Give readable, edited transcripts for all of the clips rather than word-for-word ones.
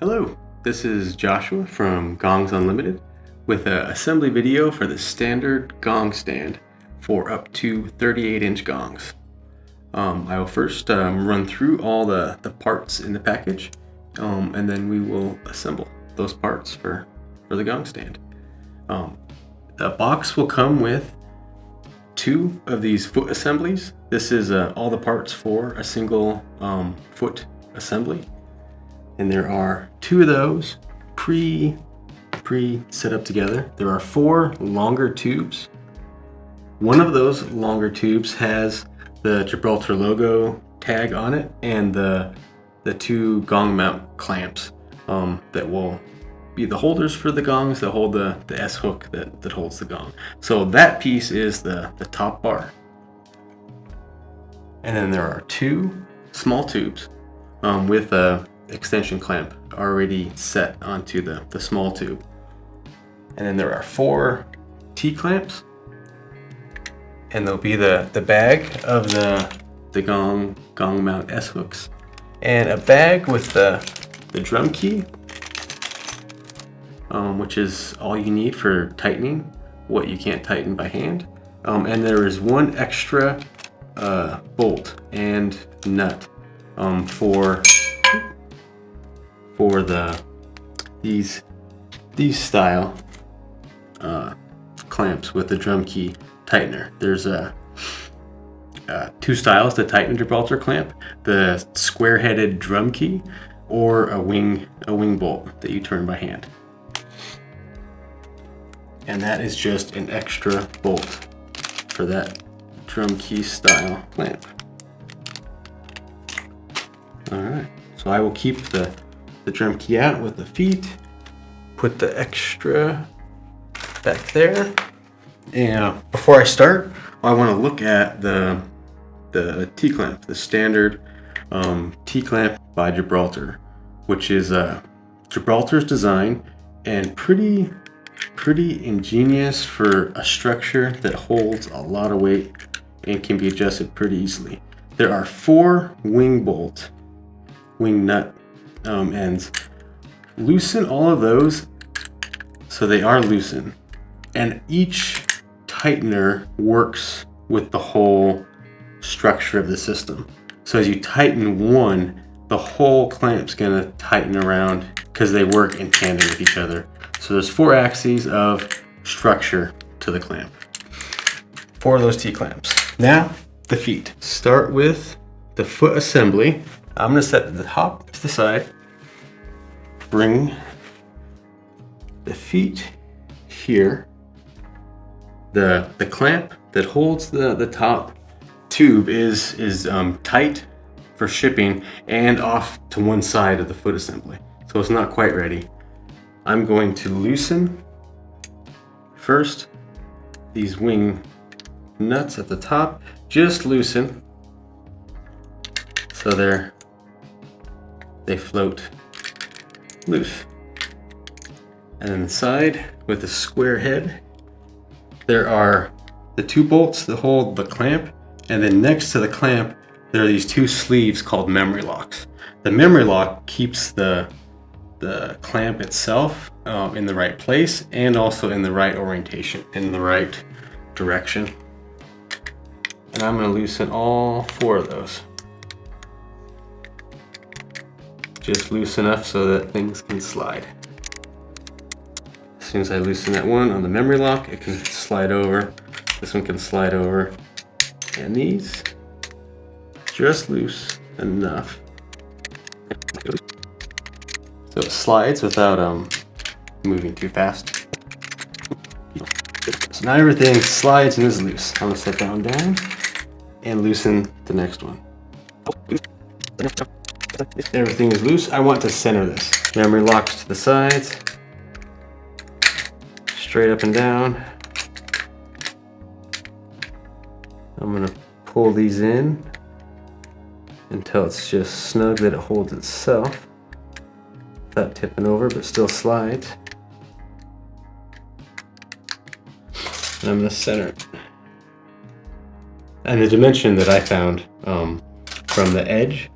Hello, this is Joshua from Gongs Unlimited with an assembly video for the standard gong stand for up to 38-inch gongs. I will first run through all the parts in the package, and then we will assemble those parts for the gong stand. The box will come with 2 of these foot assemblies. This is all the parts for a single foot assembly. And there are 2 of those pre set up together. There are 4 longer tubes. One of those longer tubes has the Gibraltar logo tag on it and the 2 gong mount clamps that will be the holders for the gongs that hold the S hook that holds the gong. So that piece is the top bar. And then there are 2 small tubes with a extension clamp already set onto the small tube. And then there are 4 T-clamps, and there'll be the bag of the gong mount S hooks, and a bag with the drum key, which is all you need for tightening what you can't tighten by hand. And there is 1 extra bolt and nut for these style clamps with the drum key tightener. There's 2 styles to tighten a Gibraltar clamp: the square-headed drum key or a wing bolt that you turn by hand. And that is just an extra bolt for that drum key style clamp. All right, so I will keep the drum key out with the feet, put the extra back there. And before I start, I want to look at the T-clamp, the standard T-clamp by Gibraltar, which is Gibraltar's design and pretty ingenious for a structure that holds a lot of weight and can be adjusted pretty easily. There are 4 wing nut ends. Loosen all of those so they are loosened, and each tightener works with the whole structure of the system. So as you tighten one, the whole clamp's gonna tighten around because they work in tandem with each other. So there's 4 axes of structure to the clamp. 4 of those T-clamps. Now, the feet. Start with the foot assembly. I'm gonna set the top to the side, bring the feet here. The clamp that holds the top tube is tight for shipping and off to one side of the foot assembly, so it's not quite ready. I'm going to loosen first these wing nuts at the top. Just loosen so they float loose. And then the side with the square head, there are the 2 bolts that hold the clamp, and then next to the clamp there are these 2 sleeves called memory locks. The memory lock keeps the clamp itself in the right place and also in the right orientation, in the right direction. And I'm going to loosen all 4 of those. Just loose enough so that things can slide. As soon as I loosen that one on the memory lock, it can slide over. This one can slide over. And these, just loose enough so it slides without moving too fast. So now everything slides and is loose. I'm gonna set that one down and loosen the next one. Everything is loose. I want to center this. Memory locks to the sides, straight up and down. I'm gonna pull these in until it's just snug that it holds itself without tipping over, but still slides. And I'm gonna center it. And the dimension that I found from the edge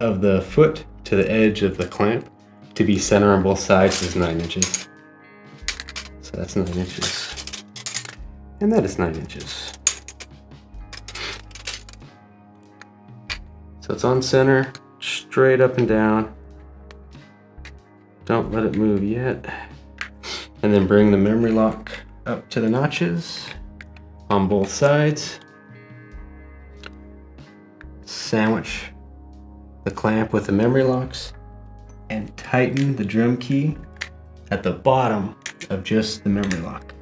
of the foot to the edge of the clamp to be center on both sides is 9 inches. So that's 9 inches. And that is 9 inches. So it's on center, straight up and down. Don't let it move yet. And then bring the memory lock up to the notches on both sides. Sandwich the clamp with the memory locks and tighten the drum key at the bottom of just the memory lock.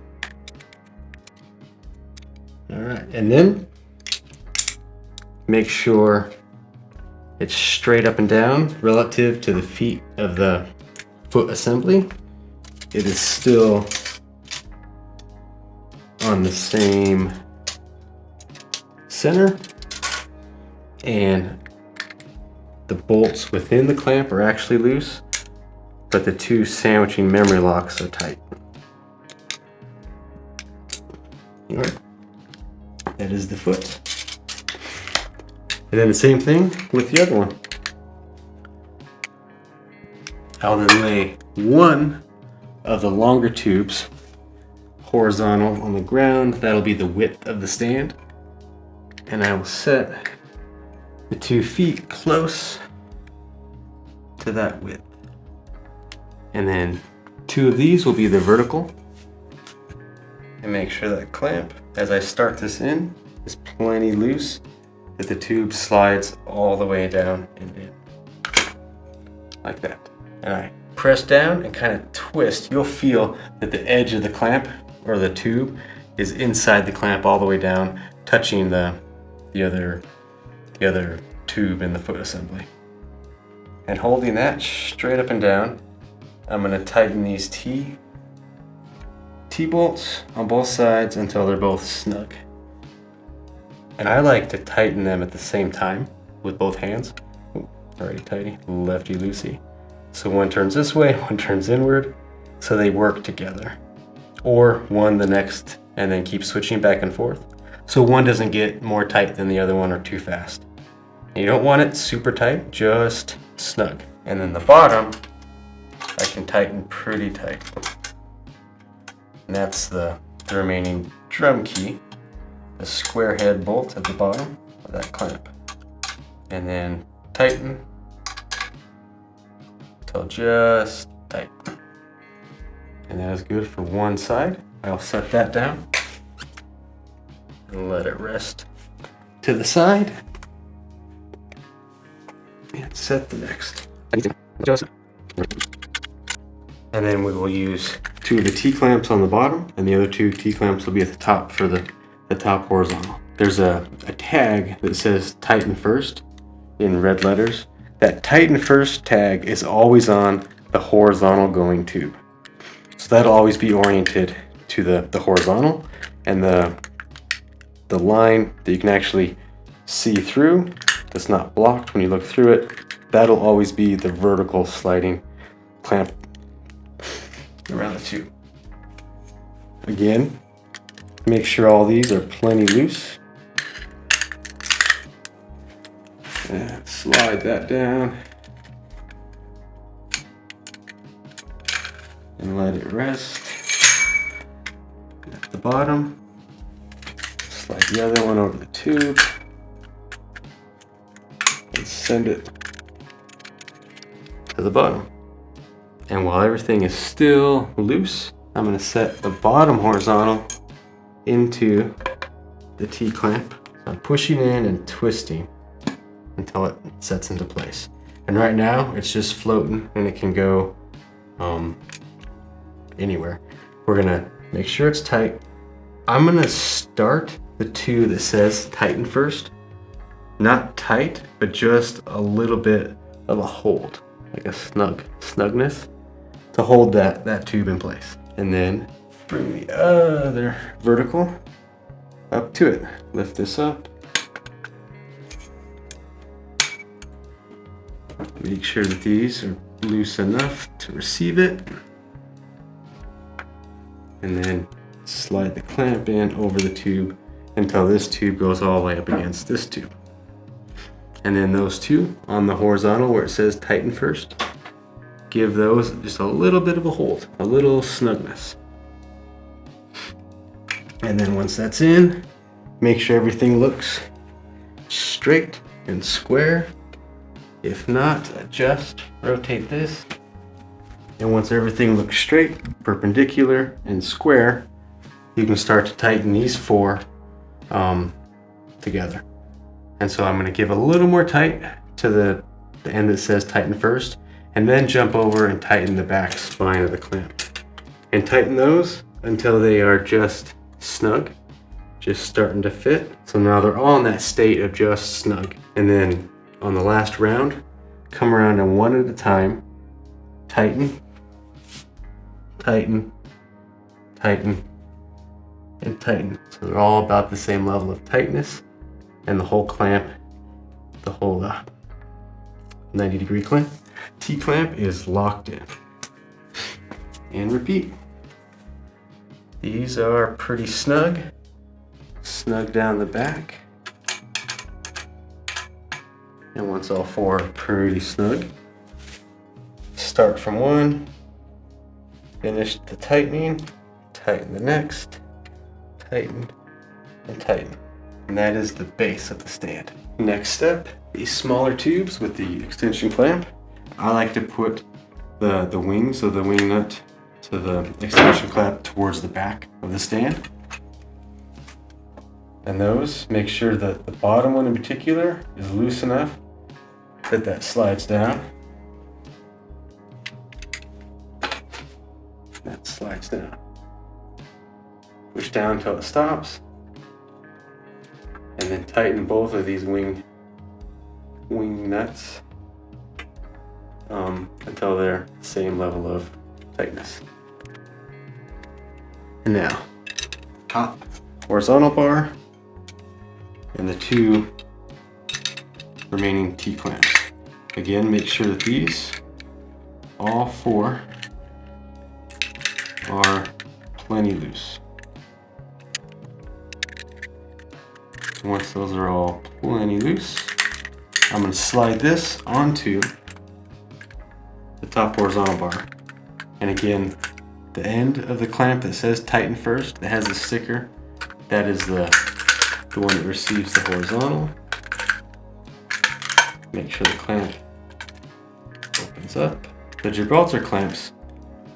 All right, and then make sure it's straight up and down relative to the feet of the foot assembly. It is still on the same center, and the bolts within the clamp are actually loose, but the two sandwiching memory locks are tight. All right. That is the foot. And then the same thing with the other one. I'll then lay one of the longer tubes horizontal on the ground. That'll be the width of the stand. And I will set the 2 feet close to that width. And then 2 of these will be the vertical. And make sure that clamp, as I start this in, is plenty loose, that the tube slides all the way down and in. Like that. And I press down and kind of twist. You'll feel that the edge of the clamp, or the tube, is inside the clamp all the way down, touching the other tube in the foot assembly. And holding that straight up and down, I'm going to tighten these T-bolts on both sides until they're both snug. And I like to tighten them at the same time with both hands. Ooh, already tighty, lefty loosey. So one turns this way, one turns inward, so they work together. Or one the next, and then keep switching back and forth. So one doesn't get more tight than the other one or too fast. And you don't want it super tight, just snug. And then the bottom, I can tighten pretty tight. And that's the remaining drum key, the square head bolt at the bottom of that clamp. And then tighten till just tight. And that is good for one side. I'll set that down and let it rest to the side. And set the next. And then we will use 2 of the T-clamps on the bottom, and the other 2 T-clamps will be at the top for the top horizontal. There's a tag that says tighten first in red letters. That tighten first tag is always on the horizontal going tube. So that'll always be oriented to the horizontal, and the line that you can actually see through, that's not blocked when you look through it, that'll always be the vertical sliding clamp around the tube. Again, make sure all these are plenty loose. And slide that down. And let it rest. At the bottom, slide the other one over the tube. And send it to the bottom. And while everything is still loose, I'm going to set the bottom horizontal into the T-clamp. So I'm pushing in and twisting until it sets into place. And right now it's just floating, and it can go anywhere. We're going to make sure it's tight. I'm going to start the 2 that says tighten first. Not tight, but just a little bit of a hold, like a snugness to hold that tube in place. And then bring the other vertical up to it. Lift this up. Make sure that these are loose enough to receive it. And then slide the clamp in over the tube until this tube goes all the way up against this tube. And then those 2 on the horizontal where it says tighten first, give those just a little bit of a hold, a little snugness. And then once that's in, make sure everything looks straight and square. If not, adjust, rotate this. And once everything looks straight, perpendicular, and square, you can start to tighten these four together. And so I'm going to give a little more tight to the end that says tighten first, and then jump over and tighten the back spine of the clamp. And tighten those until they are just snug, just starting to fit. So now they're all in that state of just snug. And then on the last round, come around and one at a time, tighten, tighten, tighten, and tighten. So they're all about the same level of tightness, and the whole clamp, the whole 90-degree clamp, T-clamp is locked in. And repeat. These are pretty snug. Snug down the back. And once all four are pretty snug, start from one, finish the tightening, tighten the next, tighten, and tighten. And that is the base of the stand. Next step, these smaller tubes with the extension clamp. I like to put the wings of the wing nut to the extension clamp towards the back of the stand. And those, make sure that the bottom one in particular is loose enough that slides down. That slides down. Push down until it stops. And then tighten both of these wing nuts until they're the same level of tightness. And now, top horizontal bar and the two remaining T-clamps. Again, make sure that these, all four, are plenty loose. Once those are all plenty loose, I'm going to slide this onto the top horizontal bar. And again, the end of the clamp that says tighten first, that has a sticker, that is the one that receives the horizontal. Make sure the clamp opens up. The Gibraltar clamps,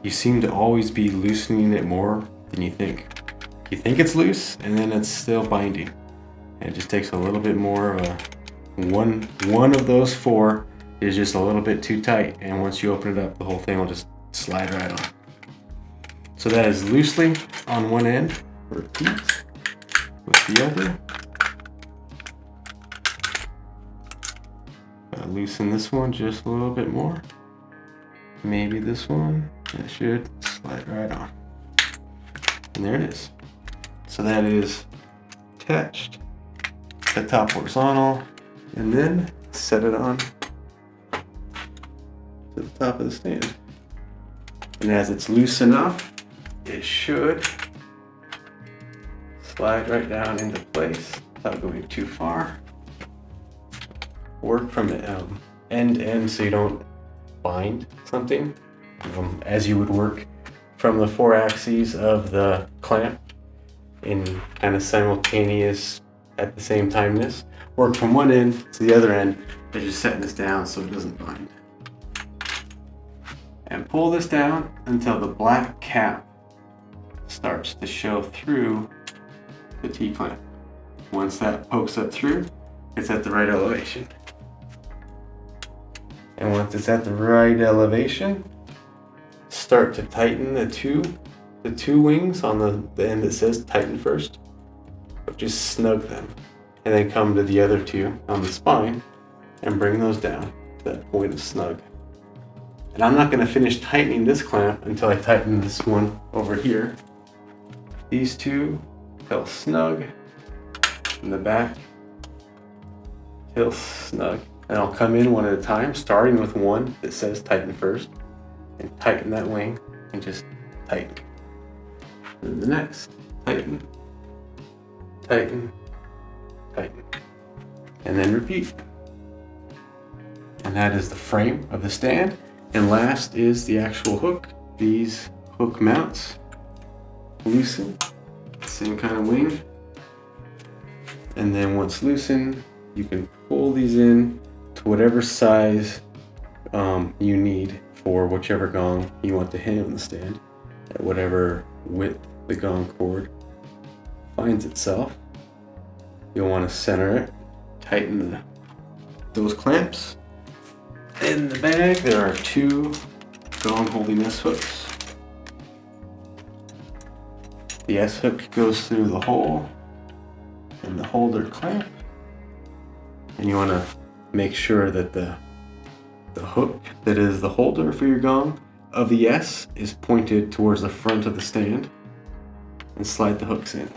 you seem to always be loosening it more than you think. You think it's loose, and then it's still binding. And it just takes a little bit more of a, one of those four is just a little bit too tight, and once you open it up, the whole thing will just slide right on. So that is loosely on one end. Repeat with the other. Loosen this one just a little bit more. Maybe this one. It should slide right on. And there it is. So that is attached. The top horizontal, and then set it on to the top of the stand. And as it's loose enough, it should slide right down into place without going too far. Work from end to end so you don't bind something, as you would work from the four axes of the clamp in kind of simultaneous at the same timeness. Work from one end to the other end as you're setting this down so it doesn't bind. And pull this down until the black cap starts to show through the T-clamp. Once that pokes up through, it's at the right elevation. And once it's at the right elevation, start to tighten the two wings on the end that says tighten first. But just snug them. And then come to the other two on the spine and bring those down to that point of snug. And I'm not going to finish tightening this clamp until I tighten this one over here. These two till snug in the back, till snug. And I'll come in one at a time, starting with one that says tighten first, and tighten that wing, and just tighten. And the next, tighten, tighten, tighten. And then repeat. And that is the frame of the stand. And last is the actual hook. These hook mounts loosen, same kind of wing. And then once loosened, you can pull these in to whatever size you need for whichever gong you want to hang on the stand, at whatever width the gong cord finds itself. You'll want to center it, tighten those clamps. In the bag, there are 2 gong holding S hooks. The S hook goes through the hole in the holder clamp, and you want to make sure that the hook that is the holder for your gong of the S is pointed towards the front of the stand, and slide the hooks in.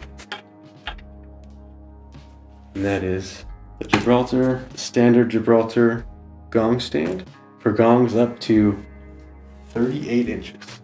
And that is the Gibraltar, standard Gibraltar gong stand for gongs up to 38 inches.